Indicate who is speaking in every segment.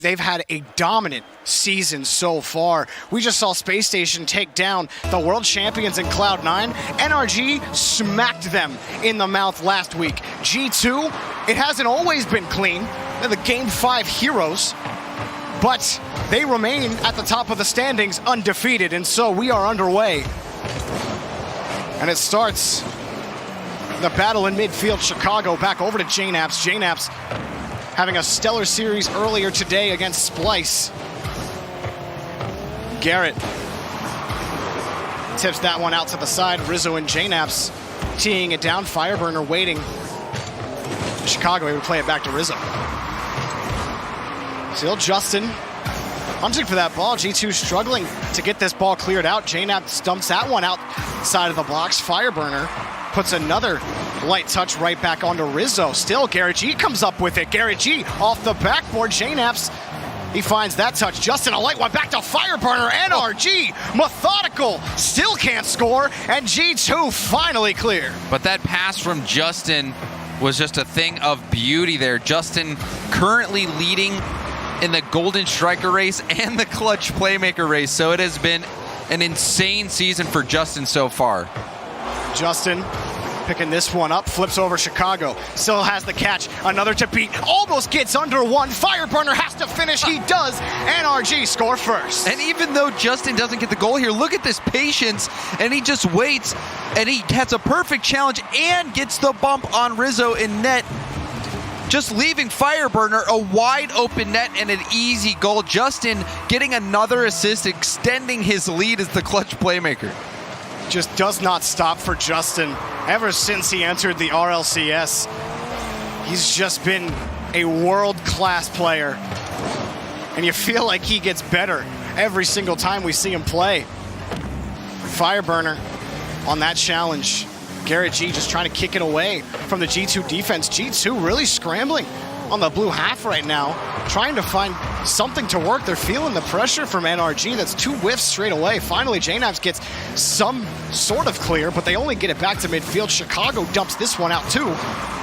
Speaker 1: They've had a dominant season so far. We just saw Space Station take down the world champions in Cloud9. NRG smacked them in the mouth last week. G2, it hasn't always been clean. They're the Game 5 heroes, but they remain at the top of the standings undefeated, and so we are underway. And it starts the battle in midfield. Chicago back over to JNAPS. JNAPS having a stellar series earlier today against Splice. Garrett tips that one out to the side. Rizzo and JNAPS teeing it down. Fireburner waiting. Chicago, he would play it back to Rizzo. Still Justin hunting for that ball. G2 struggling to get this ball cleared out. JNAPS dumps that one outside of the box. Fireburner puts another light touch right back onto Rizzo. Still, Garrett G comes up with it. Garrett G off the backboard. JNAPS, he finds that touch. Justin, a light one back to Fireburner. NRG, methodical, still can't score, and G2 finally clear.
Speaker 2: But that pass from Justin was just a thing of beauty there. Justin currently leading in the Golden Striker race and the Clutch Playmaker race, so it has been an insane season for Justin so far.
Speaker 1: Justin picking this one up, flips over Chicago, still has the catch, another to beat, almost gets under one. Fireburner has to finish, he does. NRG score first.
Speaker 2: And even though Justin doesn't get the goal here, look at this patience, and he just waits, and he has a perfect challenge and gets the bump on Rizzo in net, just leaving Fireburner a wide open net and an easy goal. Justin getting another assist, extending his lead as the Clutch Playmaker.
Speaker 1: Just does not stop for Justin. Ever since he entered the RLCS, he's just been a world-class player. And you feel like he gets better every single time we see him play. Fireburner on that challenge. Garrett G just trying to kick it away from the G2 defense. G2 really scrambling on the blue half right now, trying to find something to work. They're feeling the pressure from NRG. That's two whiffs straight away. Finally, JNAPS gets some sort of clear, but they only get it back to midfield. Chicago dumps this one out too,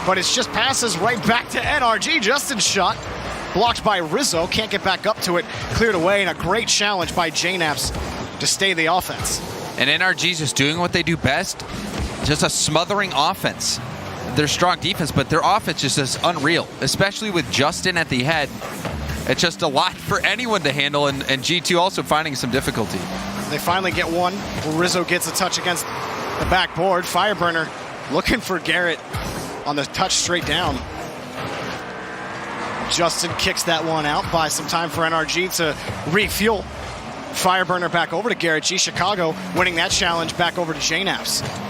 Speaker 1: but it's just passes right back to NRG. Justin's shot blocked by Rizzo. Can't get back up to it. Cleared away, and a great challenge by JNAPS to stay the offense.
Speaker 2: And NRG's just doing what they do best, just a smothering offense. Their strong defense, but their offense is just unreal, especially with Justin at the head. It's just a lot for anyone to handle, and G2 also finding some difficulty.
Speaker 1: They finally get one. Rizzo gets a touch against the backboard. Fireburner looking for Garrett on the touch straight down. Justin kicks that one out, buys some time for NRG to refuel. Fireburner back over to Garrett G. Chicago winning that challenge back over to JNAPS.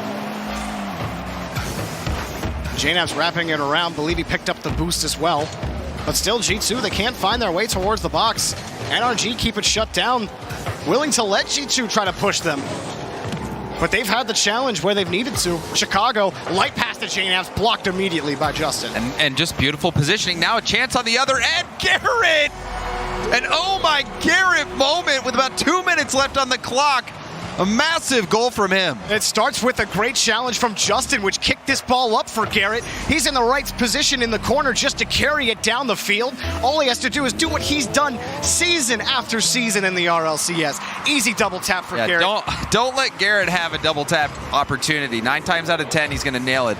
Speaker 1: JNAPS wrapping it around. Believe he picked up the boost as well. But still, G2, they can't find their way towards the box. NRG keep it shut down, willing to let G2 try to push them. But they've had the challenge where they've needed to. Chicago, light pass to JNAPS, blocked immediately by Justin.
Speaker 2: And just beautiful positioning. Now a chance on the other end. Garrett! An oh my Garrett moment with about 2 minutes left on the clock. A massive goal from him.
Speaker 1: It starts with a great challenge from Justin, which kicked this ball up for Garrett. He's in the right position in the corner just to carry it down the field. All he has to do is do what he's done season after season in the RLCS. Easy double tap for Garrett.
Speaker 2: Don't let Garrett have a double tap opportunity. 9 times out of 10, he's going to nail it.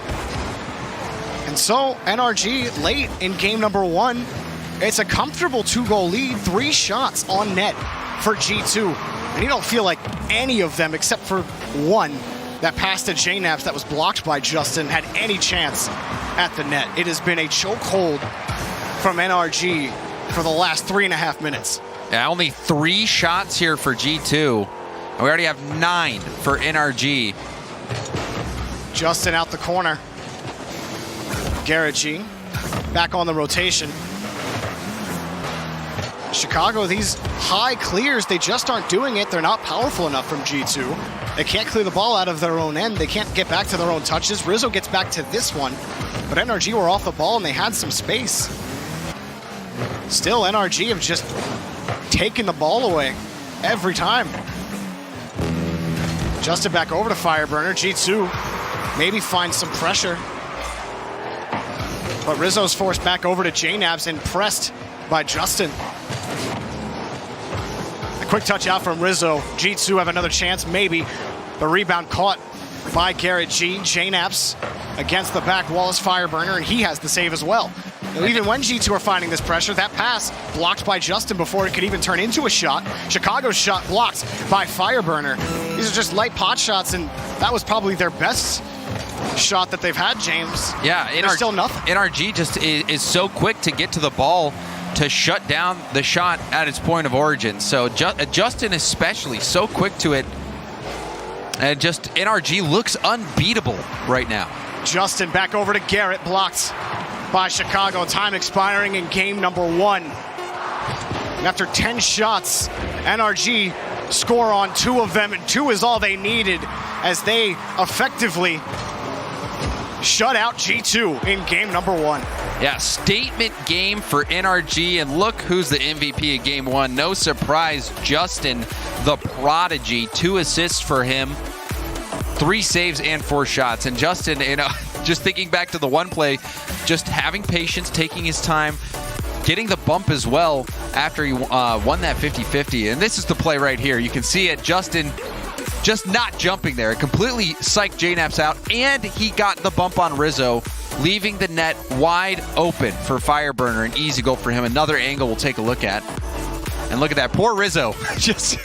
Speaker 1: And so NRG late in game number 1. It's a comfortable 2-goal lead, 3 shots on net for G2. And you don't feel like any of them, except for one that passed to JNAPS that was blocked by Justin, had any chance at the net. It has been a chokehold from NRG for the last 3.5 minutes.
Speaker 2: Yeah, only 3 shots here for G2. And we already have 9 for NRG.
Speaker 1: Justin out the corner. Garrett G back on the rotation. Chicago, these high clears, they just aren't doing it. They're not powerful enough from G2. They can't clear the ball out of their own end. They can't get back to their own touches. Rizzo gets back to this one, but NRG were off the ball and they had some space. Still, NRG have just taken the ball away every time. Justin back over to Fireburner. G2 maybe finds some pressure, but Rizzo's forced back over to JNAPS and pressed by Justin. The quick touch out from Rizzo. G2 have another chance, maybe. The rebound caught by Garrett G. J-Naps against the back wall is Fireburner, and he has the save as well. Even when G2 are finding this pressure, that pass blocked by Justin before it could even turn into a shot. Chicago's shot blocked by Fireburner. These are just light pot shots, and that was probably their best shot that they've had, James.
Speaker 2: Yeah,
Speaker 1: there's still nothing.
Speaker 2: NRG just is so quick to get to the ball to shut down the shot at its point of origin. So Justin especially so quick to it. And just NRG looks unbeatable right now.
Speaker 1: Justin back over to Garrett, blocked by Chicago. Time expiring in game number 1. And after 10 shots, NRG score on 2 of them, and 2 is all they needed as they effectively shut out G2 in game number 1.
Speaker 2: Yeah, statement game for NRG, and look who's the MVP of game 1. No surprise, Justin, the prodigy. 2 assists for him, 3 saves and 4 shots. And Justin, just thinking back to the one play, just having patience, taking his time, getting the bump as well after he won that 50-50. And this is the play right here. You can see it, Justin just not jumping there. It completely psyched J-Naps out, and he got the bump on Rizzo, leaving the net wide open for Fireburner. An easy goal for him. Another angle we'll take a look at. And look at that, poor Rizzo just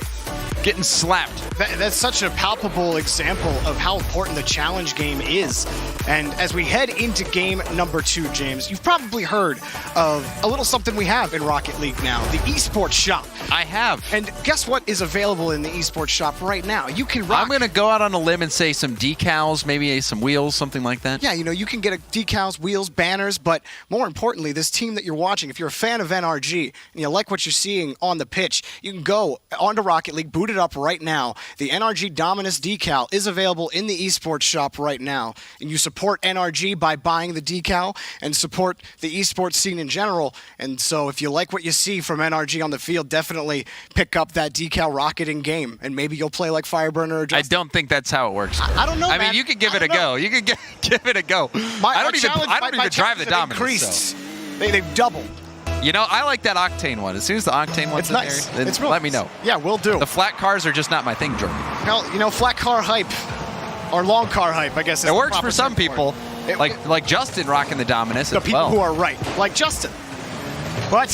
Speaker 2: getting slapped.
Speaker 1: That's such a palpable example of how important the challenge game is. And as we head into game number 2, James, you've probably heard of a little something we have in Rocket League now, the Esports shop.
Speaker 2: I have.
Speaker 1: And guess what is available in the Esports shop right now? You can rock.
Speaker 2: I'm going to go out on a limb and say some decals, maybe some wheels, something like that.
Speaker 1: Yeah, you can get decals, wheels, banners, but more importantly, this team that you're watching, if you're a fan of NRG and you like what you're seeing on the pitch, you can go onto Rocket League, boot it up right now. The NRG Dominus decal is available in the Esports shop right now. And you support NRG by buying the decal and support the esports scene in general. And so if you like what you see from NRG on the field, definitely pick up that decal rocket in game. And maybe you'll play like Fireburner or Justin.
Speaker 2: I don't think that's how it works.
Speaker 1: I don't know,
Speaker 2: I
Speaker 1: man.
Speaker 2: mean, you can give it a go. You can give it a go. I don't even drive the Dominus. So.
Speaker 1: They've doubled.
Speaker 2: I like that Octane one. As soon as the Octane one's
Speaker 1: in nice.
Speaker 2: There,
Speaker 1: it's
Speaker 2: let me know.
Speaker 1: Yeah, we'll do.
Speaker 2: The flat cars are just not my thing, Jordan.
Speaker 1: Well, flat car hype, or long car hype, I guess.
Speaker 2: It works for some people, like Justin rocking the Dominus.
Speaker 1: The people who are right, like Justin. But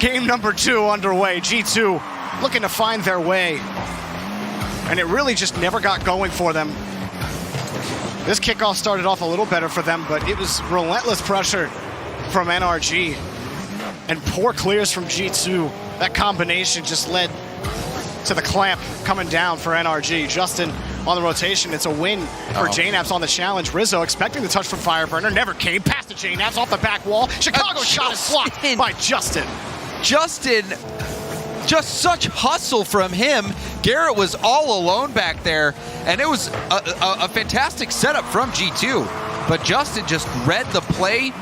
Speaker 1: game number 2 underway. G2 looking to find their way, and it really just never got going for them. This kickoff started off a little better for them, but it was relentless pressure from NRG. And poor clears from G2. That combination just led to the clamp coming down for NRG. Justin on the rotation. It's a win for J-Naps on the challenge. Rizzo expecting the touch from Fireburner. Never came. Past to J-Naps off the back wall. Chicago shot is blocked by Justin.
Speaker 2: Justin, just such hustle from him. Garrett was all alone back there. And it was a fantastic setup from G2. But Justin just read the play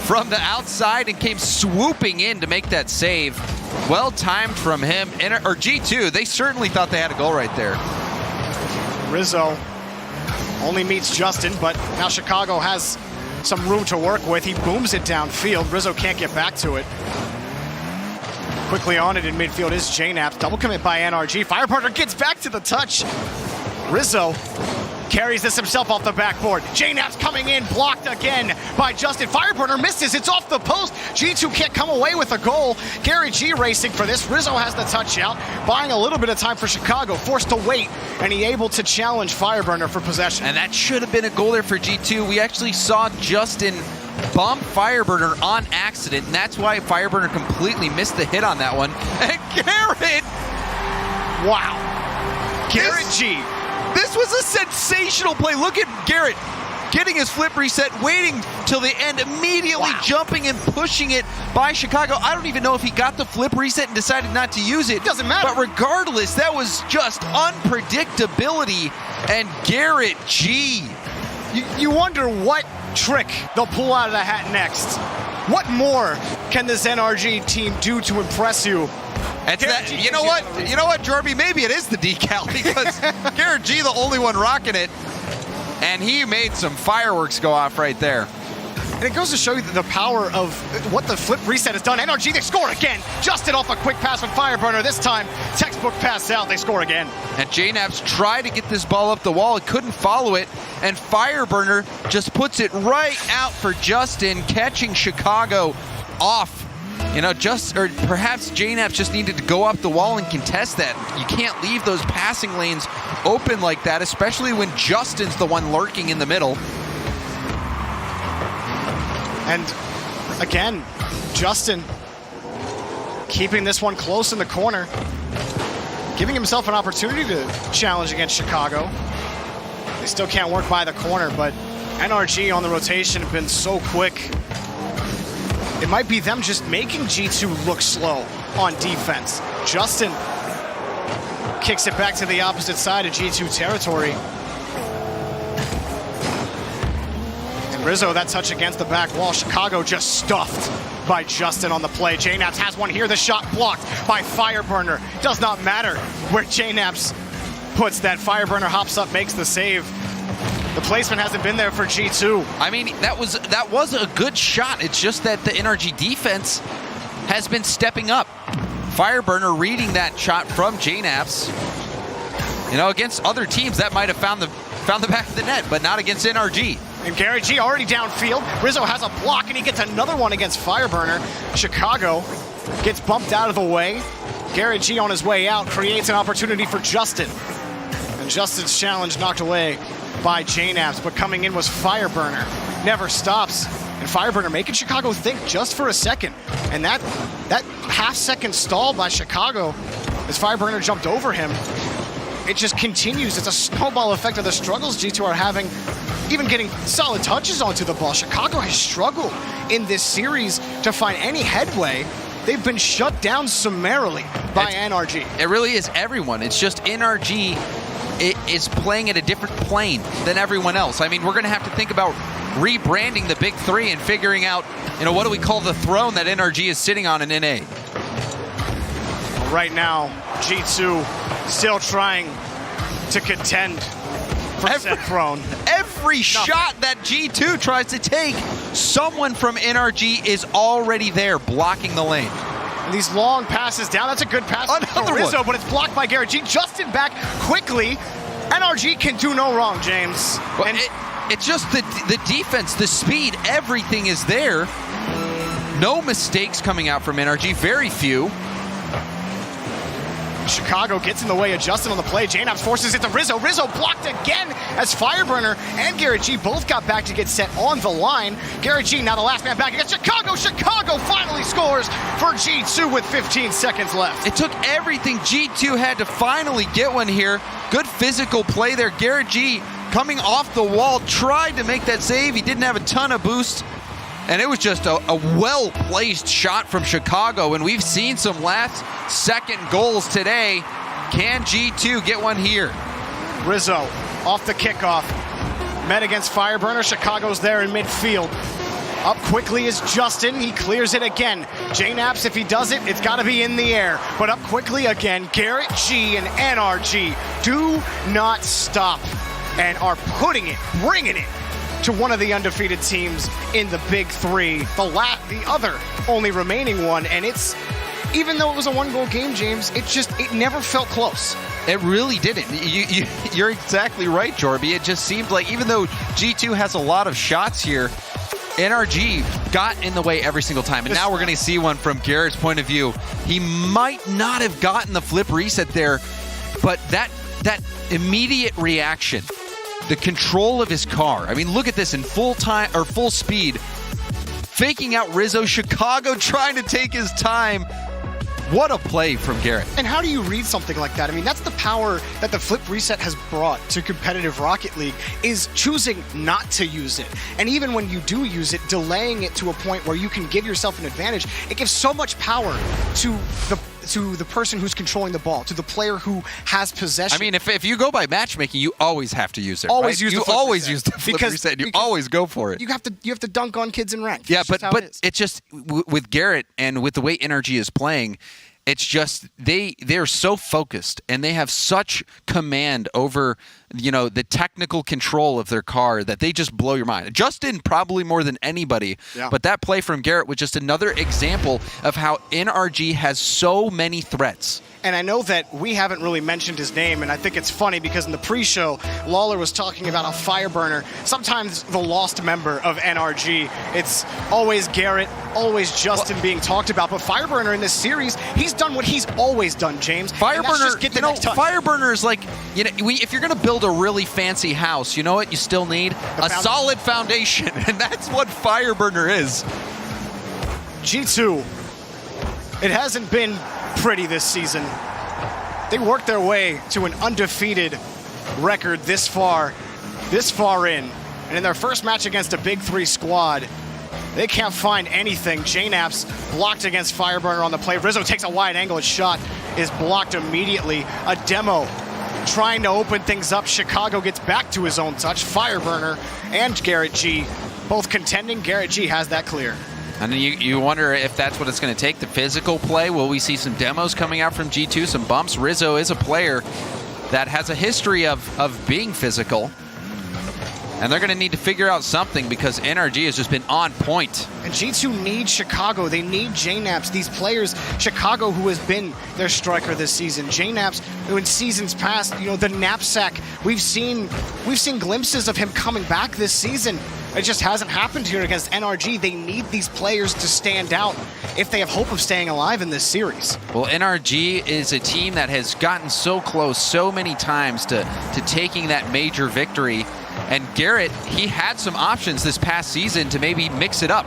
Speaker 2: from the outside and came swooping in to make that save. Well timed from him. Or G2, they certainly thought they had a goal right there.
Speaker 1: Rizzo only meets Justin, but now Chicago has some room to work with. He booms it downfield. Rizzo can't get back to it. Quickly on it in midfield is J-Naps. Double commit by NRG. Fireburner gets back to the touch. Rizzo carries this himself off the backboard. J-Naps coming in, blocked again by Justin. Fireburner misses, it's off the post. G2 can't come away with a goal. Gary G racing for this. Rizzo has the touch out, buying a little bit of time for Chicago, forced to wait, and he able to challenge Fireburner for possession.
Speaker 2: And that should have been a goal there for G2. We actually saw Justin bump Fireburner on accident, and that's why Fireburner completely missed the hit on that one. And Garrett!
Speaker 1: Wow. Garrett G.
Speaker 2: This was a sensational play. Look at Garrett getting his flip reset, waiting till the end, immediately jumping and pushing it by Chicago. I don't even know if he got the flip reset and decided not to use it.
Speaker 1: Doesn't matter.
Speaker 2: But regardless, that was just unpredictability. And Garrett G.
Speaker 1: You wonder what trick they'll pull out of the hat next. What more can this NRG team do to impress you?
Speaker 2: You know what, Jorby? Maybe it is the decal because Garrett G, the only one rocking it, and he made some fireworks go off right there.
Speaker 1: And it goes to show you the power of what the flip reset has done. NRG, they score again. Justin off a quick pass from Fireburner. This time, textbook pass out, they score again.
Speaker 2: And JNAPS tried to get this ball up the wall. It couldn't follow it. And Fireburner just puts it right out for Justin, catching Chicago off. You know, or perhaps JNAPS just needed to go up the wall and contest that. You can't leave those passing lanes open like that, especially when Justin's the one lurking in the middle.
Speaker 1: And again, Justin keeping this one close in the corner, giving himself an opportunity to challenge against Chicago. They still can't work by the corner, but NRG on the rotation have been so quick. It might be them just making G2 look slow on defense. Justin kicks it back to the opposite side of G2 territory. And Rizzo, that touch against the back wall. Chicago just stuffed by Justin on the play. JNAPS has one here. The shot blocked by Fireburner. Does not matter where JNAPS puts that. Fireburner hops up, makes the save. The placement hasn't been there for G2.
Speaker 2: I mean, that was a good shot. It's just that the NRG defense has been stepping up. Fireburner reading that shot from JNAPS. You know, against other teams, that might have found the back of the net, but not against NRG.
Speaker 1: And Gary G already downfield. Rizzo has a block, and he gets another one against Fireburner. Chicago gets bumped out of the way. Gary G on his way out creates an opportunity for Justin. And Justin's challenge knocked away by JNAPS, but coming in was Fireburner. Never stops. And Fireburner making Chicago think just for a second. And that half-second stall by Chicago as Fireburner jumped over him, it just continues. It's a snowball effect of the struggles G2 are having, even getting solid touches onto the ball. Chicago has struggled in this series to find any headway. They've been shut down summarily by NRG.
Speaker 2: It really is everyone. It's just NRG is playing at a different plane than everyone else. I mean, we're going to have to think about rebranding the Big Three and figuring out, you know, what do we call the throne that NRG is sitting on in NA?
Speaker 1: Right now, G2 still trying to contend for said throne.
Speaker 2: Every shot that G2 tries to take, someone from NRG is already there blocking the lane.
Speaker 1: And these long passes down, that's a good pass for Rizzo, but it's blocked by Garrett G. Justin back quickly. NRG can do no wrong, James.
Speaker 2: Well, and it's just the defense, the speed, everything is there. No mistakes coming out from NRG, very few.
Speaker 1: Chicago gets in the way of Justin on the play. JNAPS forces it to Rizzo. Rizzo blocked again as Fireburner and Garrett G both got back to get set on the line. Garrett G now the last man back against Chicago. Chicago finally scores for G2 with 15 seconds left.
Speaker 2: It took everything G2 had to finally get one here. Good physical play there. Garrett G coming off the wall, tried to make that save. He didn't have a ton of boost. And it was just a well-placed shot from Chicago. And we've seen some last-second goals today. Can G2 get one here?
Speaker 1: Rizzo off the kickoff. Met against Fireburner. Chicago's there in midfield. Up quickly is Justin. He clears it again. JNAPS, if he does it, it's got to be in the air. But up quickly again, Garrett G and NRG do not stop and are putting it, bringing it to one of the undefeated teams in the Big Three, the other only remaining one. And it's, even though it was a one-goal game, James, it never felt close.
Speaker 2: It really didn't. You're exactly right, Jorby. It just seemed like even though G2 has a lot of shots here, NRG got in the way every single time. And now we're going to see one from Garrett's point of view. He might not have gotten the flip reset there, but that immediate reaction, the control of his car. I mean, look at this in full speed. Faking out Rizzo. Chicago trying to take his time. What a play from Garrett.
Speaker 1: And how do you read something like that? I mean, that's the power that the flip reset has brought to competitive Rocket League, is choosing not to use it. And even when you do use it, delaying it to a point where you can give yourself an advantage. It gives so much power to the person who's controlling the ball, to the player who has possession.
Speaker 2: I mean, if you go by matchmaking, you always have to use it.
Speaker 1: Always use the flip
Speaker 2: always
Speaker 1: reset.
Speaker 2: use the flip reset. You always go for it.
Speaker 1: You have to dunk on kids in ranked.
Speaker 2: Yeah, but it's just with Garrett and with the way NRG is playing, it's just they're so focused and they have such command over the technical control of their car that they just blow your mind. Justin probably more than anybody, but that play from Garrett was just another example of how NRG has so many threats.
Speaker 1: And I know that we haven't really mentioned his name, and I think it's funny because in the pre-show, Lawler was talking about how Fireburner, sometimes the lost member of NRG, it's always Garrett, always Justin being talked about, but Fireburner in this series, he's done what he's always done, James.
Speaker 2: Fireburner,
Speaker 1: next touch.
Speaker 2: Fireburner is like, if you're going to build a really fancy house, you know what you still need? A solid foundation, and that's what Fireburner is.
Speaker 1: G2, it hasn't been pretty this season. They worked their way to an undefeated record this far in. And in their first match against a Big 3 squad, they can't find anything. JNaps blocked against Fireburner on the play. Rizzo takes a wide angle. His shot is blocked immediately. A demo trying to open things up. Chicago gets back to his own touch. Fireburner and Garrett G both contending. Garrett G has that clear.
Speaker 2: And you wonder if that's what it's going to take, the physical play. Will we see some demos coming out from G2, some bumps? Rizzo is a player that has a history of being physical. And they're going to need to figure out something because NRG has just been on point.
Speaker 1: And G2 needs Chicago. They need JNaps. These players, Chicago, who has been their striker this season. JNaps, who in seasons past, the knapsack, we've seen glimpses of him coming back this season. It just hasn't happened here against NRG. They need these players to stand out if they have hope of staying alive in this series.
Speaker 2: Well, NRG is a team that has gotten so close so many times to taking that major victory. And Garrett, he had some options this past season to maybe mix it up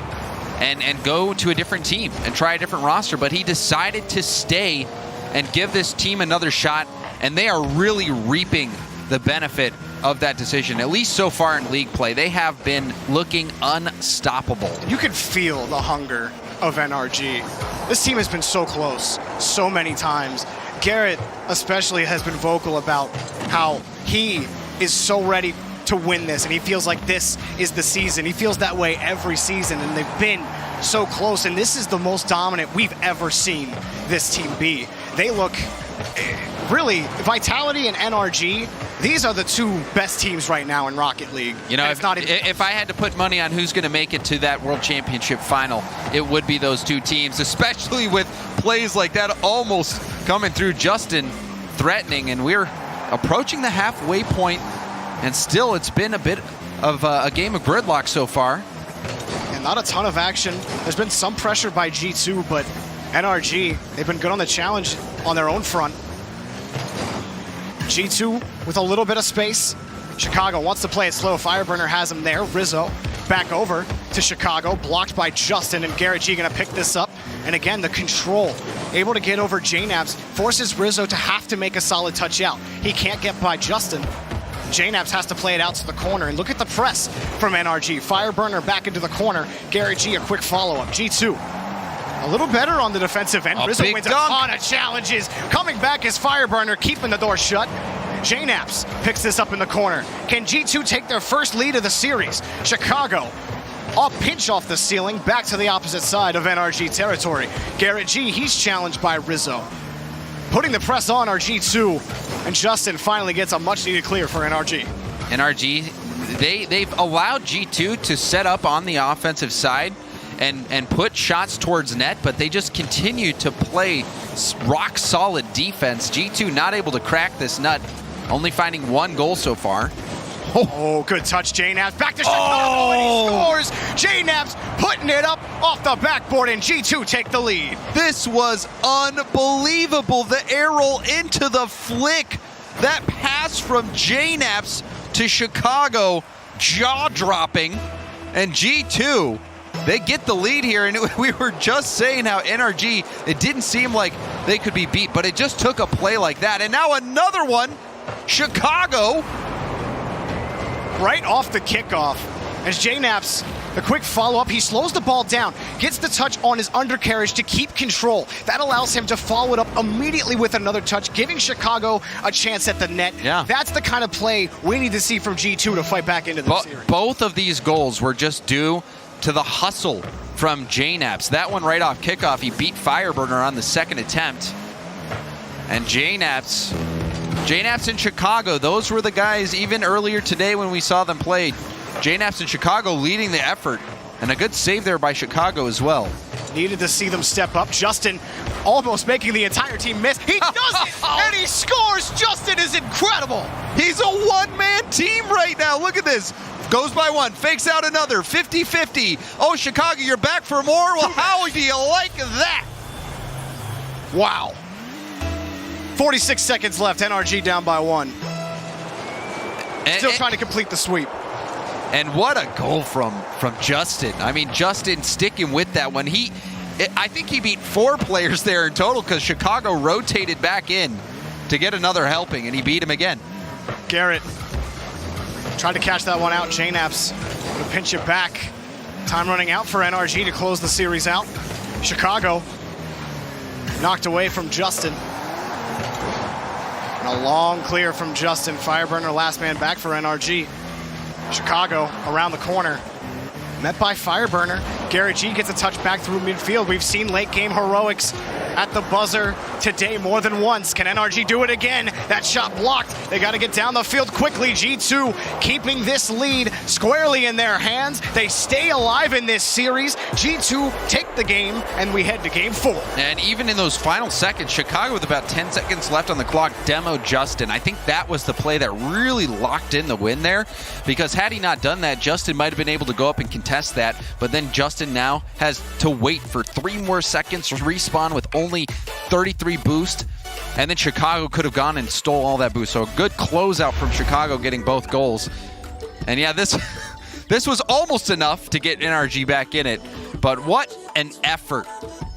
Speaker 2: and go to a different team and try a different roster, but he decided to stay and give this team another shot, and they are really reaping the benefit of that decision, at least so far in league play. They have been looking unstoppable.
Speaker 1: You can feel the hunger of NRG. This team has been so close so many times. Garrett especially has been vocal about how he is so ready to win this, and he feels like this is the season. He feels that way every season, and they've been so close, and this is the most dominant we've ever seen this team be. They look really, Vitality and NRG, these are the two best teams right now in Rocket League.
Speaker 2: If I had to put money on who's going to make it to that World Championship final, it would be those two teams, especially with plays like that almost coming through. Justin threatening, and we're approaching the halfway point, and still it's been a bit of a game of gridlock so far.
Speaker 1: And not a ton of action. There's been some pressure by G2, but NRG, they've been good on the challenge on their own front. G2 with a little bit of space. Chicago wants to play it slow. Fireburner has him there. Rizzo back over to Chicago, blocked by Justin, and Garrett G gonna pick this up. And again, the control, able to get over JNaps, forces Rizzo to have to make a solid touch out. He can't get by Justin. JNaps has to play it out to the corner, and look at the press from NRG. Fireburner back into the corner. Garrett G a quick follow-up. G2 a little better on the defensive end. Rizzo wins a ton of challenges. Coming back is Fireburner, keeping the door shut. JNaps picks this up in the corner. Can G2 take their first lead of the series? Chicago, a pinch off the ceiling, back to the opposite side of NRG territory. Garrett G, he's challenged by Rizzo. Putting the press on are G2, and Justin finally gets a much-needed clear for NRG.
Speaker 2: NRG, they've allowed G2 to set up on the offensive side and put shots towards net, but they just continue to play rock-solid defense. G2 not able to crack this nut, only finding one goal so far.
Speaker 1: Oh, good touch, JNaps. Back to Chicago, and he scores. JNaps putting it up off the backboard, and G2 take the lead.
Speaker 2: This was unbelievable. The air roll into the flick. That pass from JNaps to Chicago, jaw-dropping. And G2, they get the lead here, and we were just saying how NRG, it didn't seem like they could be beat, but it just took a play like that. And now another one, Chicago.
Speaker 1: Right off the kickoff, as JNaps, the quick follow-up, he slows the ball down, gets the touch on his undercarriage to keep control. That allows him to follow it up immediately with another touch, giving Chicago a chance at the net.
Speaker 2: Yeah.
Speaker 1: That's the kind of play we need to see from G2 to fight back into the series.
Speaker 2: Both of these goals were just due to the hustle from JNaps. That one right off kickoff, he beat Fireburner on the second attempt. And JNaps in Chicago, those were the guys even earlier today when we saw them play. JNaps in Chicago leading the effort. And a good save there by Chicago as well.
Speaker 1: Needed to see them step up. Justin almost making the entire team miss. He does it, and he scores. Justin is incredible.
Speaker 2: He's a one-man team right now. Look at this. Goes by one, fakes out another, 50-50. Oh, Chicago, you're back for more? Well, how do you like that?
Speaker 1: Wow. 46 seconds left. NRG down by 1. Still trying to complete the sweep.
Speaker 2: And what a goal from Justin. I mean, Justin sticking with that one. I think he beat 4 players there in total because Chicago rotated back in to get another helping, and he beat him again.
Speaker 1: Garrett tried to catch that one out. JNaps to pinch it back. Time running out for NRG to close the series out. Chicago knocked away from Justin. And a long clear from Justin. Fireburner last man back for NRG. Chicago around the corner, met by Fireburner. Garrett G gets a touch back through midfield. We've seen late game heroics at the buzzer today more than once. Can NRG do it again? That shot blocked. They got to get down the field quickly. G2 keeping this lead squarely in their hands. They stay alive in this series. G2 take the game, and we head to game 4.
Speaker 2: And even in those final seconds, Chicago with about 10 seconds left on the clock demoed Justin. I think that was the play that really locked in the win there, because had he not done that, Justin might have been able to go up and contest that, but then Justin now has to wait for 3 more seconds to respawn with only 33 boost, and then Chicago could have gone and stole all that boost. So a good closeout from Chicago getting both goals. And yeah, this was almost enough to get NRG back in it, but what an effort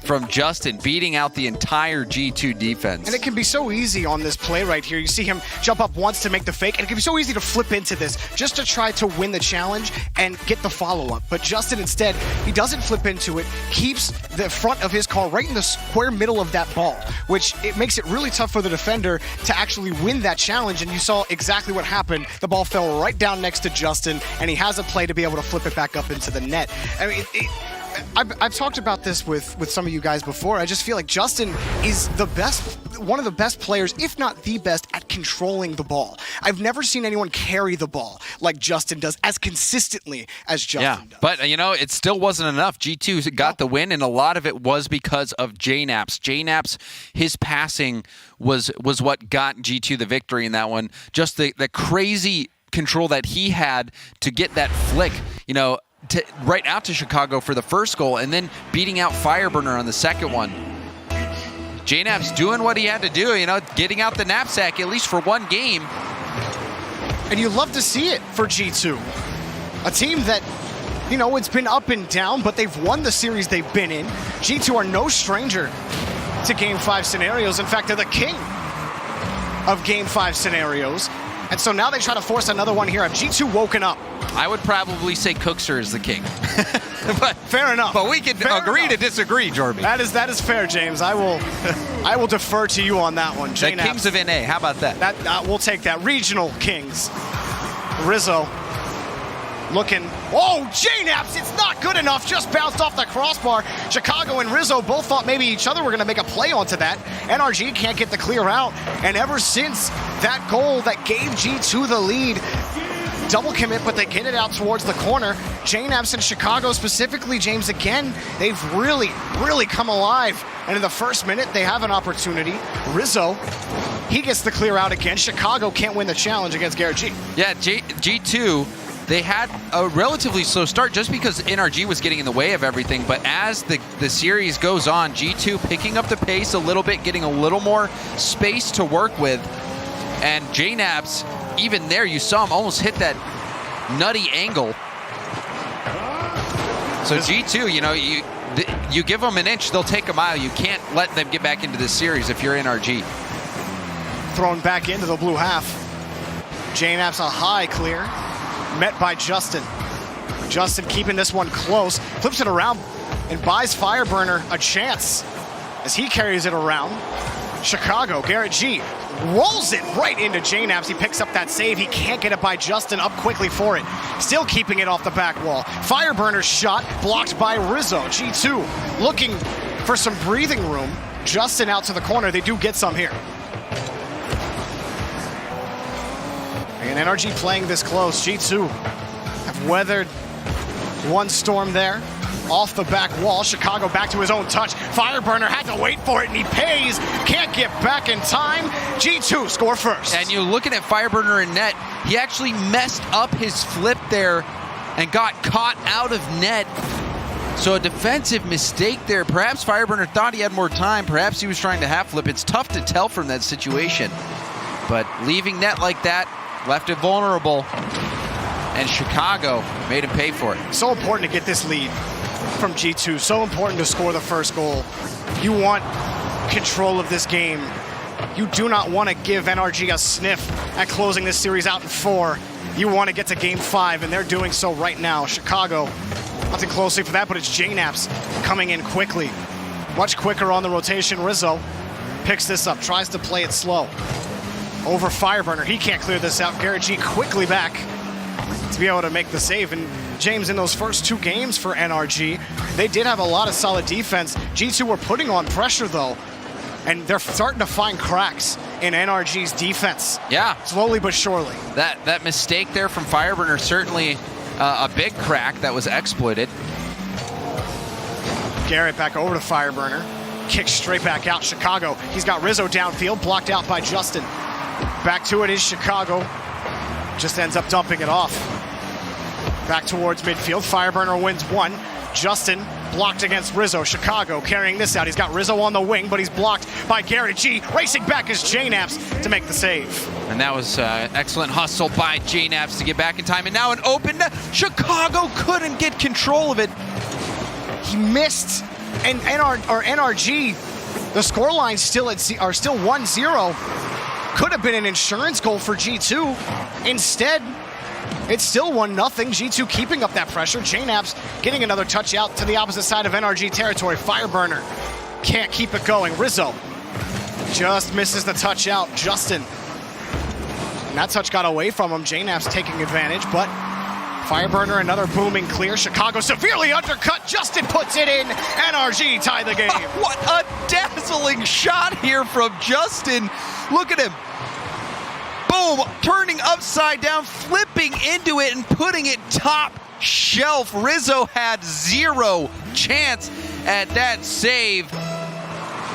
Speaker 2: from Justin, beating out the entire G2 defense.
Speaker 1: And it can be so easy on this play right here. You see him jump up once to make the fake, and it can be so easy to flip into this just to try to win the challenge and get the follow-up. But Justin instead, he doesn't flip into it, keeps the front of his car right in the square middle of that ball, which it makes it really tough for the defender to actually win that challenge. And you saw exactly what happened. The ball fell right down next to Justin, and he has a play to be able to flip it back up into the net. I mean, I've talked about this with some of you guys before. I just feel like Justin is the best, one of the best players, if not the best, at controlling the ball. I've never seen anyone carry the ball like Justin does, as consistently as Justin does.
Speaker 2: But, you know, it still wasn't enough. G2 got the win, and a lot of it was because of JNaps. JNaps, his passing was what got G2 the victory in that one. Just the crazy control that he had to get that flick, you know, right out to Chicago for the first goal, and then beating out Fireburner on the second one. JNaps doing what he had to do, you know, getting out the knapsack at least for one game.
Speaker 1: And you love to see it for G2. A team that, you know, it's been up and down, but they've won the series they've been in. G2 are no stranger to Game 5 scenarios. In fact, they're the king of Game 5 scenarios. And so now they try to force another one here. Have G2 woken up?
Speaker 2: I would probably say Cookster is the king.
Speaker 1: But fair enough.
Speaker 2: But we can agree to disagree, Jorby.
Speaker 1: That is fair, James. I will defer to you on that one.
Speaker 2: The Kings of NA, how about that?
Speaker 1: We'll take that. Regional Kings. Rizzo looking. Oh, JNaps, it's not good enough. Just bounced off the crossbar. Chicago and Rizzo both thought maybe each other were going to make a play onto that. NRG can't get the clear out. And ever since that goal that gave G2 the lead, double commit, but they get it out towards the corner. JNaps and Chicago specifically, James, again, they've really come alive. And in the first minute, they have an opportunity. Rizzo, he gets the clear out again. Chicago can't win the challenge against Garrett G.
Speaker 2: Yeah, G2, they had a relatively slow start just because NRG was getting in the way of everything. But as the series goes on, G2 picking up the pace a little bit, getting a little more space to work with. And JNaps, even there, you saw him almost hit that nutty angle. So G2, you know, you give them an inch, they'll take a mile. You can't let them get back into this series if you're NRG.
Speaker 1: Thrown back into the blue half. JNaps a high clear, met by Justin. Justin keeping this one close, flips it around and buys Fireburner a chance as he carries it around. Chicago, Garrett G rolls it right into J-Naps. He picks up that save. He can't get it by Justin, up quickly for it. Still keeping it off the back wall. Fireburner's shot blocked by Rizzo. G2 looking for some breathing room. Justin out to the corner. They do get some here. And NRG playing this close. G2 have weathered one storm there. Off the back wall, Chicago back to his own touch. Fireburner had to wait for it, and he pays. Can't get back in time. G2 score first.
Speaker 2: And you're looking at Fireburner in net. He actually messed up his flip there and got caught out of net. So a defensive mistake there. Perhaps Fireburner thought he had more time. Perhaps he was trying to half flip. It's tough to tell from that situation. But leaving net like that left it vulnerable. And Chicago made him pay for it.
Speaker 1: So important to get this lead from G2. So important to score the first goal. You want control of this game. You do not want to give NRG a sniff at closing this series out in 4. You want to get to game 5, and they're doing so right now. Chicago, nothing closely for that, but it's J-Naps coming in quickly. Much quicker on the rotation. Rizzo picks this up, tries to play it slow. Over Fireburner, he can't clear this out. Garrett G quickly back to be able to make the save. And James, in those first 2 games for NRG, they did have a lot of solid defense. G2 were putting on pressure though, and they're starting to find cracks in NRG's defense.
Speaker 2: Yeah.
Speaker 1: Slowly but surely.
Speaker 2: That mistake there from Fireburner, certainly a big crack that was exploited.
Speaker 1: Garrett back over to Fireburner. Kicks straight back out. Chicago, he's got Rizzo downfield, blocked out by Justin. Back to it is Chicago. Just ends up dumping it off. Back towards midfield. Fireburner wins 1. Justin blocked against Rizzo. Chicago carrying this out. He's got Rizzo on the wing, but he's blocked by Garrett G. Racing back is J-Naps to make the save.
Speaker 2: And that was excellent hustle by J-Naps to get back in time. And now an open. Chicago couldn't get control of it.
Speaker 1: He missed, and NRG, the scoreline still are still 1-0. Could have been an insurance goal for G2. Instead, it's still 1-0. G2 keeping up that pressure. J-Naps getting another touch out to the opposite side of NRG territory. Fireburner can't keep it going. Rizzo just misses the touch out. Justin, and that touch got away from him. J-Naps taking advantage, but Fireburner, another booming clear. Chicago severely undercut. Justin puts it in. NRG tie the game.
Speaker 2: What a dazzling shot here from Justin. Look at him. Boom, turning upside down, flipping into it and putting it top shelf. Rizzo had 0 chance at that save.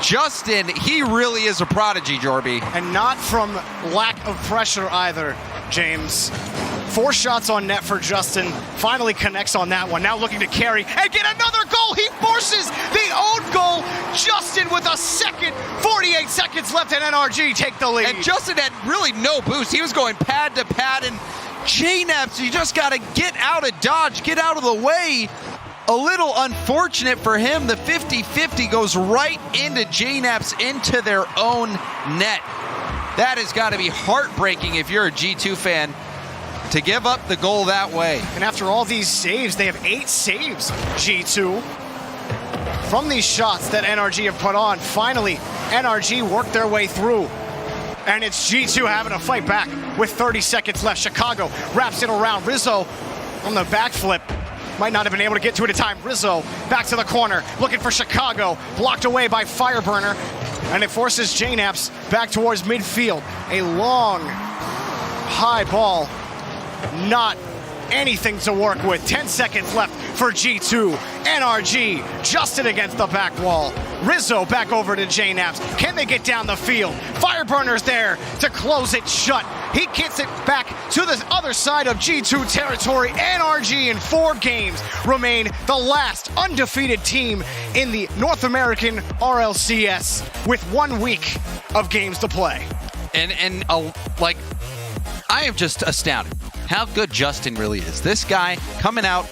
Speaker 2: Justin, he really is a prodigy, Jorby.
Speaker 1: And not from lack of pressure either, James. 4 shots on net for Justin. Finally connects on that one. Now looking to carry and get another goal. He forces the own goal. Justin with a second. 48 seconds left and NRG take the lead.
Speaker 2: And Justin had really no boost. He was going pad to pad, and J-Naps, you just got to get out of dodge, get out of the way. A little unfortunate for him. The 50-50 goes right into J-Naps into their own net. That has got to be heartbreaking if you're a G2 fan, to give up the goal that way.
Speaker 1: And after all these saves, they have 8 saves, G2. From these shots that NRG have put on, finally, NRG worked their way through. And it's G2 having to fight back with 30 seconds left. Chicago wraps it around. Rizzo on the backflip. Might not have been able to get to it in time. Rizzo back to the corner, looking for Chicago. Blocked away by Fireburner. And it forces J-Naps back towards midfield. A long, high ball. Not anything to work with. 10 seconds left for G2. NRG, Justin against the back wall. Rizzo back over to J-Naps. Can they get down the field? Fireburner's there to close it shut. He gets it back to the other side of G2 territory. NRG in 4 games remain the last undefeated team in the North American RLCS with 1 week of games to play.
Speaker 2: I am just astounded how good Justin really is. This guy coming out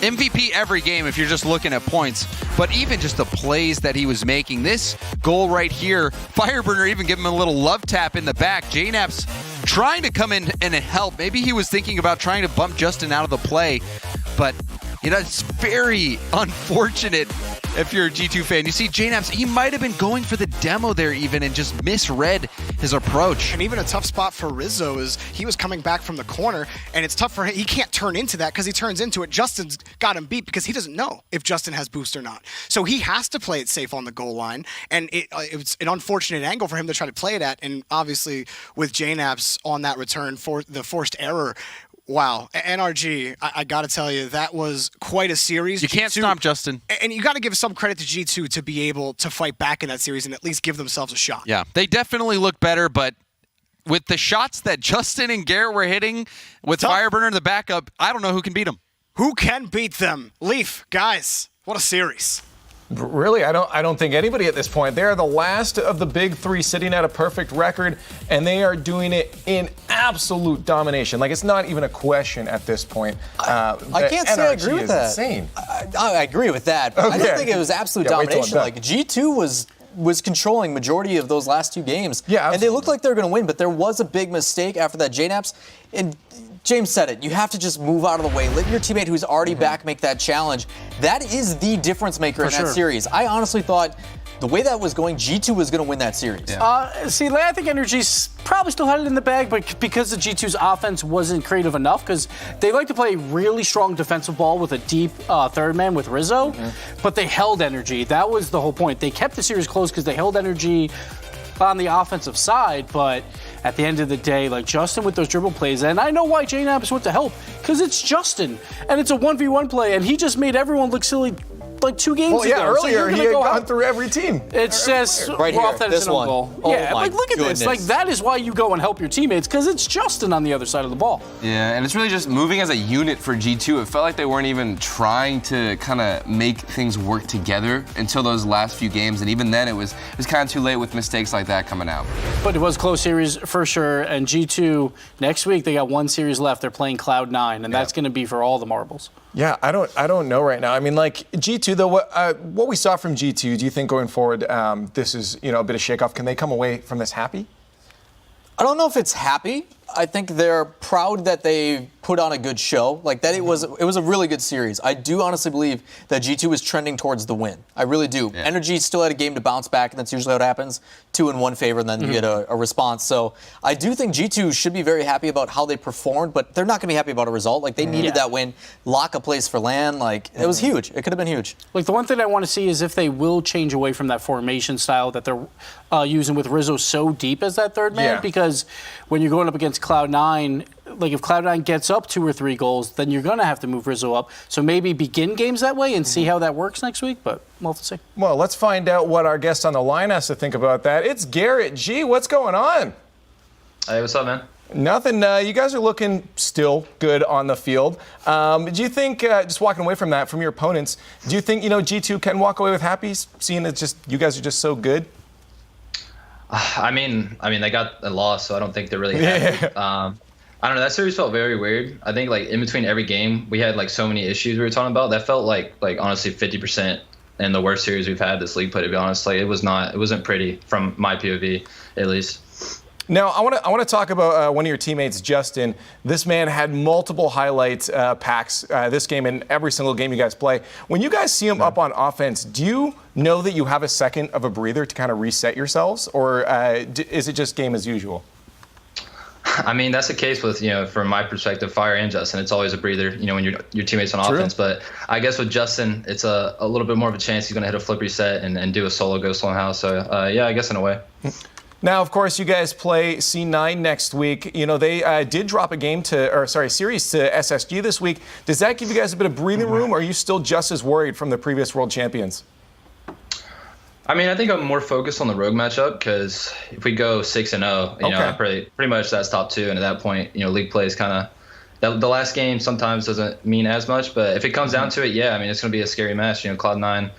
Speaker 2: MVP every game if you're just looking at points, but even just the plays that he was making. This goal right here, Fireburner even giving him a little love tap in the back. J-Naps trying to come in and help. Maybe he was thinking about trying to bump Justin out of the play, but It's very unfortunate if you're a G2 fan. You see JNAPS, he might have been going for the demo there even and just misread his approach.
Speaker 1: And even a tough spot for Rizzo is he was coming back from the corner, and it's tough for him. He can't turn into that because he turns into it. Justin's got him beat because he doesn't know if Justin has boost or not. So he has to play it safe on the goal line, and it's an unfortunate angle for him to try to play it at. And obviously with JNAPS on that return for the forced error, wow, NRG, I got to tell you, that was quite a series.
Speaker 2: You can't stop Justin.
Speaker 1: And you got to give some credit to G2 to be able to fight back in that series and at least give themselves a shot.
Speaker 2: Yeah, they definitely look better, but with the shots that Justin and Garrett were hitting with Fireburner in the backup, I don't know who can beat them.
Speaker 1: Who can beat them? Leaf, guys, what a series.
Speaker 3: Really, I don't think anybody at this point. They are the last of the big three sitting at a perfect record, and they are doing it in absolute domination. Like, it's not even a question at this point.
Speaker 4: I can't say I agree with that.
Speaker 3: Insane.
Speaker 4: I agree with that, but I don't think it was absolute domination. Like, G2 was controlling majority of those last two games.
Speaker 3: Yeah, absolutely.
Speaker 4: And they looked like they were going to win, but there was a big mistake after that JNAPS. And James said it. You have to just move out of the way. Let your teammate who's already back make that challenge. That is the difference maker in that series. I honestly thought the way that was going, G2 was going to win that series.
Speaker 5: I think NRG's probably still had it in the bag, but because the G2's offense wasn't creative enough, because they like to play really strong defensive ball with a deep third man with Rizzo, but they held NRG. That was the whole point. They kept the series close because they held NRG on the offensive side, but at the end of the day, like Justin with those dribble plays, and I know why JNAPS went to help, because it's Justin, and it's a 1v1 play, and he just made everyone look silly like 2 games ago.
Speaker 3: Earlier he had gone through every team.
Speaker 5: It says
Speaker 4: right here,
Speaker 5: that
Speaker 4: this
Speaker 5: it's an own
Speaker 4: one.
Speaker 5: goal.
Speaker 4: Oh
Speaker 5: yeah,
Speaker 4: my
Speaker 5: like look at
Speaker 4: goodness.
Speaker 5: this. Like that is why you go and help your teammates, because it's Justin on the other side of the ball.
Speaker 6: Yeah, and it's really just moving as a unit for G2. It felt like they weren't even trying to kind of make things work together until those last few games, and even then it was kind of too late with mistakes like that coming out.
Speaker 5: But it was a close series for sure, and G2 next week they got one series left. They're playing Cloud9, and that's going to be for all the marbles.
Speaker 3: Yeah, I don't know right now. I mean, like G2 though, what we saw from G2, do you think going forward, this is a bit of shakeoff? Can they come away from this happy?
Speaker 4: I don't know if it's happy. I think they're proud that they put on a good show. Like that, it was a really good series. I do honestly believe that G2 is trending towards the win. I really do.
Speaker 6: Yeah.
Speaker 4: NRG still had a game to bounce back, and that's usually what happens. 2 in one favor, and then you get a response. So I do think G2 should be very happy about how they performed, but they're not going to be happy about a result. Like they needed that win, lock a place for LAN. Like it was huge. It could have been huge.
Speaker 5: Like the one thing I want to see is if they will change away from that formation style that they're using with Rizzo so deep as that third man, because when you're going up against Cloud9, like if Cloud9 gets up 2 or 3 goals, then you're going to have to move Rizzo up. So maybe begin games that way and see how that works next week, but we'll have to see.
Speaker 3: Well, let's find out what our guest on the line has to think about that. It's Garrett G. What's going on?
Speaker 7: Hey, what's up, man?
Speaker 3: Nothing. You guys are looking still good on the field. Do you think, just walking away from that, from your opponents, do you think, G2 can walk away with happy, seeing it's just you guys are just so good?
Speaker 7: I mean, they got a loss, so I don't think they're really happy. I don't know. That series felt very weird. I think like in between every game, we had like so many issues we were talking about. That felt like honestly 50% in the worst series we've had this league play. To be honest, like it wasn't pretty from my POV at least.
Speaker 3: Now, I want to talk about one of your teammates, Justin. This man had multiple highlight packs this game and every single game you guys play. When you guys see him up on offense, do you know that you have a second of a breather to kind of reset yourselves, or is it just game as usual?
Speaker 7: I mean, that's the case with, from my perspective, Fire and Justin. It's always a breather, when your teammates on offense. But I guess with Justin, it's a little bit more of a chance he's going to hit a flip reset and do a solo go somehow. So, yeah, I guess in a way.
Speaker 3: Now, of course, you guys play C9 next week. They did drop a series to SSG this week. Does that give you guys a bit of breathing room, or are you still just as worried from the previous world champions?
Speaker 7: I mean, I think I'm more focused on the Rogue matchup, because if we go 6-0, pretty much that's top 2, and at that point, league play is kind of the last game sometimes doesn't mean as much. But if it comes down to it, yeah, I mean, it's going to be a scary match. Cloud9,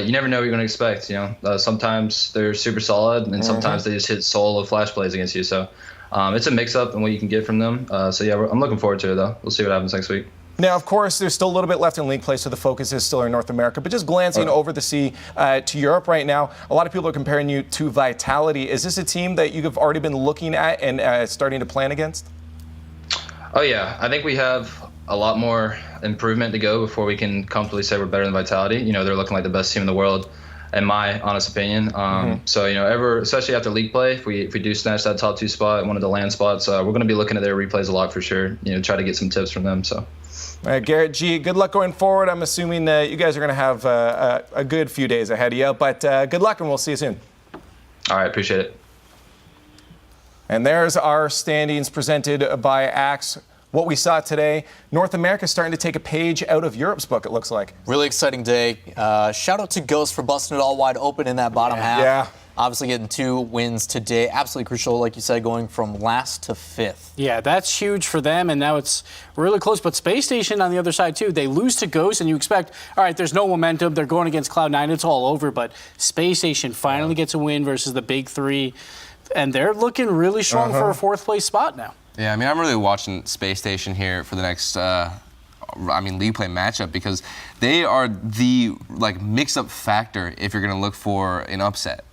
Speaker 7: you never know what you're going to expect. Sometimes they're super solid, and sometimes they just hit solo flash plays against you. So it's a mix-up in what you can get from them. So yeah, I'm looking forward to it though. We'll see what happens next week.
Speaker 3: Now, of course, there's still a little bit left in league play, so the focus is still in North America. But just glancing over the sea to Europe right now, a lot of people are comparing you to Vitality. Is this a team that you've already been looking at and starting to plan against?
Speaker 7: Oh, yeah. I think we have a lot more improvement to go before we can comfortably say we're better than Vitality. You know, they're looking like the best team in the world, in my honest opinion. So, you know, especially after league play, if we do snatch that top 2 spot, one of the land spots, we're going to be looking at their replays a lot for sure. You know, try to get some tips from them. So.
Speaker 3: All right, Garrett G, good luck going forward. I'm assuming you guys are going to have a good few days ahead of you, but good luck and we'll see you soon.
Speaker 7: All right, appreciate it.
Speaker 3: And there's our standings presented by Axe. What we saw today, North America starting to take a page out of Europe's book, it looks like.
Speaker 4: Really exciting day. Shout out to Ghost for busting it all wide open in that bottom half.
Speaker 3: Yeah.
Speaker 4: Obviously getting 2 wins today. Absolutely crucial, like you said, going from last to 5th.
Speaker 5: Yeah, that's huge for them, and now it's really close. But Space Station on the other side, too. They lose to Ghost, and you expect, all right, there's no momentum. They're going against Cloud9. It's all over. But Space Station finally gets a win versus the Big 3, and they're looking really strong for a 4th-place spot now.
Speaker 6: Yeah, I mean, I'm really watching Space Station here for the next, league play matchup because they are the, mix-up factor if you're going to look for an upset.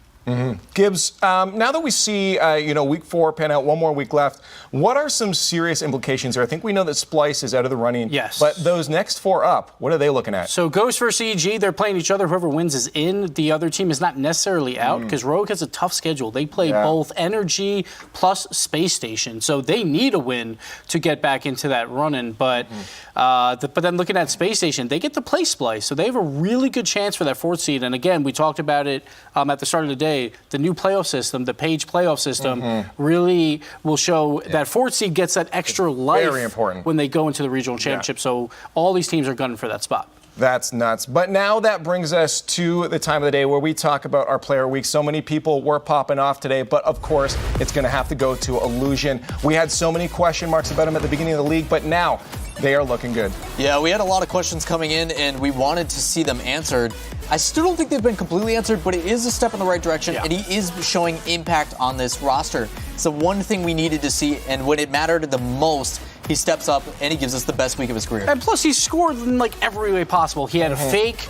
Speaker 3: Gibbs, now that we see, week 4 pan out, 1 more week left, what are some serious implications here? I think we know that Splice is out of the running.
Speaker 5: Yes.
Speaker 3: But those next 4 up, what are they looking at?
Speaker 5: So Ghost versus EG, they're playing each other. Whoever wins is in. The other team is not necessarily out because Rogue has a tough schedule. They play both NRG plus Space Station. So they need a win to get back into that running. But but then looking at Space Station, they get to play Splice. So they have a really good chance for that 4th seed. And again, we talked about it at the start of the day. The new playoff system, the Page playoff system, really will show that 4th seed gets that extra life
Speaker 3: Very important.
Speaker 5: when they go into the regional championship. So all these teams are gunning for that spot.
Speaker 3: That's nuts. But now that brings us to the time of the day where we talk about our player week. So many people were popping off today, but of course, it's going to have to go to Illusion. We had so many question marks about him at the beginning of the league, but now they are looking good.
Speaker 4: Yeah, we had a lot of questions coming in, and we wanted to see them answered. I still don't think they've been completely answered, but it is a step in the right direction, and he is showing impact on this roster. It's the one thing we needed to see, and when it mattered the most, he steps up and he gives us the best week of his career.
Speaker 5: And plus, he scored in every way possible. He had a fake,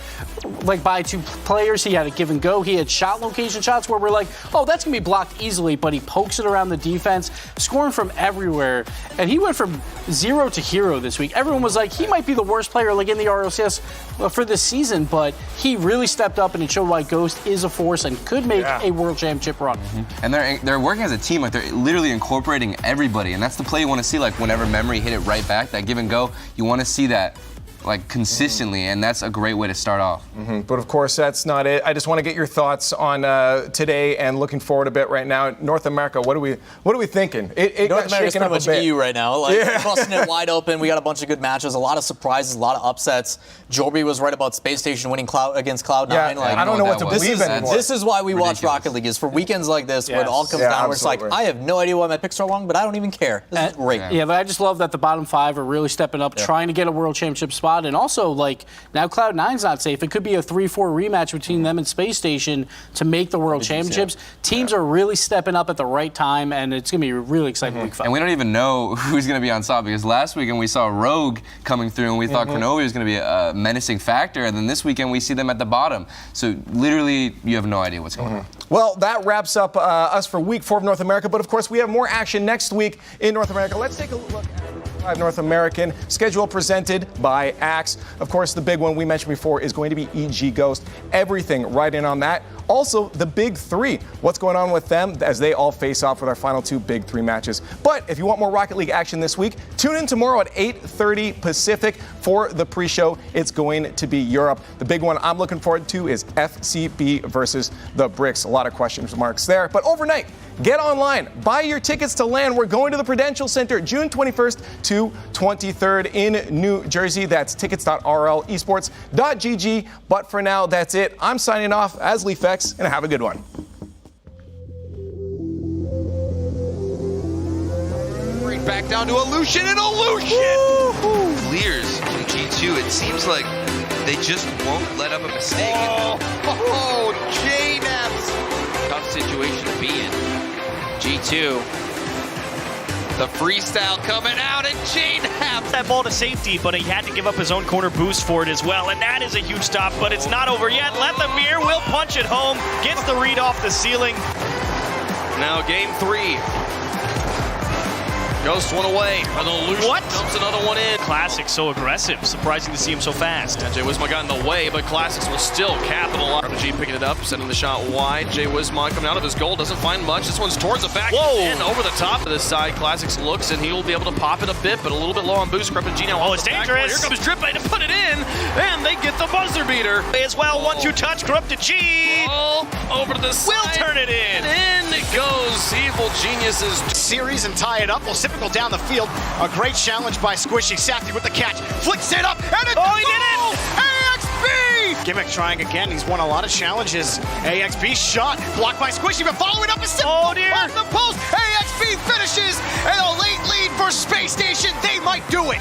Speaker 5: by 2 players. He had a give and go. He had shot location shots where we're like, oh, that's gonna be blocked easily. But he pokes it around the defense, scoring from everywhere. And he went from 0 to hero this week. Everyone was like, he might be the worst player in the RLCS for this season, but he really stepped up and it showed why Ghost is a force and could make a world championship run.
Speaker 6: And they're working as a team, they're literally incorporating everybody, and that's the play you want to see. Whenever Memory hit it right back, that give and go, you want to see that consistently, and that's a great way to start off.
Speaker 3: But of course, that's not it. I just want to get your thoughts on today and looking forward a bit right now. North America, what are we thinking? It
Speaker 4: North
Speaker 3: got
Speaker 4: America's
Speaker 3: shaken
Speaker 4: pretty
Speaker 3: up a
Speaker 4: much
Speaker 3: bit.
Speaker 4: EU right now. Busting it wide open. We got a bunch of good matches, a lot of surprises, a lot of upsets. Jorby was right about Space Station winning against Cloud9.
Speaker 3: Yeah, I don't know what to believe anymore.
Speaker 4: This is why we watch Rocket League, is for weekends like this where it all comes down. Where it's I have no idea why my picks are wrong, but I don't even care. This is great.
Speaker 5: Yeah, but I just love that the bottom 5 are really stepping up, trying to get a world championship spot, and also now Cloud9's not safe. It could be a 3-4 rematch between them and Space Station to make the world championships. Teams are really stepping up at the right time, and it's going to be a really exciting week 5.
Speaker 6: And we don't even know who's going to be on top, because last weekend we saw Rogue coming through, and we thought Cronovia was going to be a menacing factor, and then this weekend we see them at the bottom. So literally, you have no idea what's going on.
Speaker 3: Well, that wraps up us for week 4 of North America, but of course we have more action next week in North America. Let's take a look at North American schedule presented by Axe. Of course, the big one we mentioned before is going to be EG Ghost. Everything right in on that. Also, the Big 3. What's going on with them as they all face off with our final 2 Big 3 matches. But if you want more Rocket League action this week, tune in tomorrow at 8:30 Pacific for the pre-show. It's going to be Europe. The big one I'm looking forward to is FCB versus the Bricks. A lot of question marks there. But overnight, get online. Buy your tickets to LAN. We're going to the Prudential Center June 21st to 23rd in New Jersey. That's tickets.rlesports.gg. But for now, that's it. I'm signing off as Leafex, and have a good one.
Speaker 2: Right back down to Illusion, and Illusion clears from G2. It seems like they just won't let up a mistake. Oh, J-Naps.
Speaker 8: Tough situation to be in. G2. The freestyle coming out, and J-Naps.
Speaker 9: That ball to safety, but he had to give up his own corner boost for it as well, and that is a huge stop, but it's not over yet. Lethamir will punch it home, gets the read off the ceiling.
Speaker 8: Now game 3.
Speaker 10: Ghost one away. Revolution
Speaker 9: What?
Speaker 10: dumps another one in.
Speaker 9: Classic so aggressive. Surprising to see him so fast.
Speaker 10: Jay Wismont got in the way, but Classics will still capitalize. RNG picking it up, sending the shot wide. Jay Wismont coming out of his goal, doesn't find much. This one's towards the back and over the top of this side. Classics looks, and he will be able to pop it a bit, but a little bit low on boost. G now.
Speaker 9: Oh, it's dangerous.
Speaker 10: Here comes Drip to put it in, and they get the buzzer beater.
Speaker 9: As well, 1-2 touch, Grupp to G.
Speaker 10: Oh, over to the side.
Speaker 9: Will turn it in.
Speaker 10: And in it goes. Evil Geniuses.
Speaker 1: Series and tie it up. Typical down the field. A great challenge by Squishy. Safety with the catch. Flicks it up, and it's
Speaker 9: he did it!
Speaker 1: AXB! Gimmick trying again. He's won a lot of challenges. AXB shot. Blocked by Squishy, but following up is simple.
Speaker 9: Oh, dear.
Speaker 1: Off the post. AXB finishes. And a late lead for Space Station. They might do it.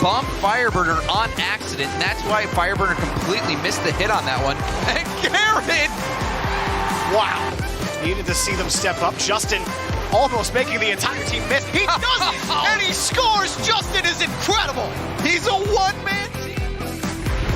Speaker 2: Bump Fireburner on accident, and that's why Fireburner completely missed the hit on that one. And Garrett!
Speaker 1: Wow. Needed to see them step up. Justin almost making the entire team miss. He does it, and he scores. Justin is incredible.
Speaker 2: He's a one-man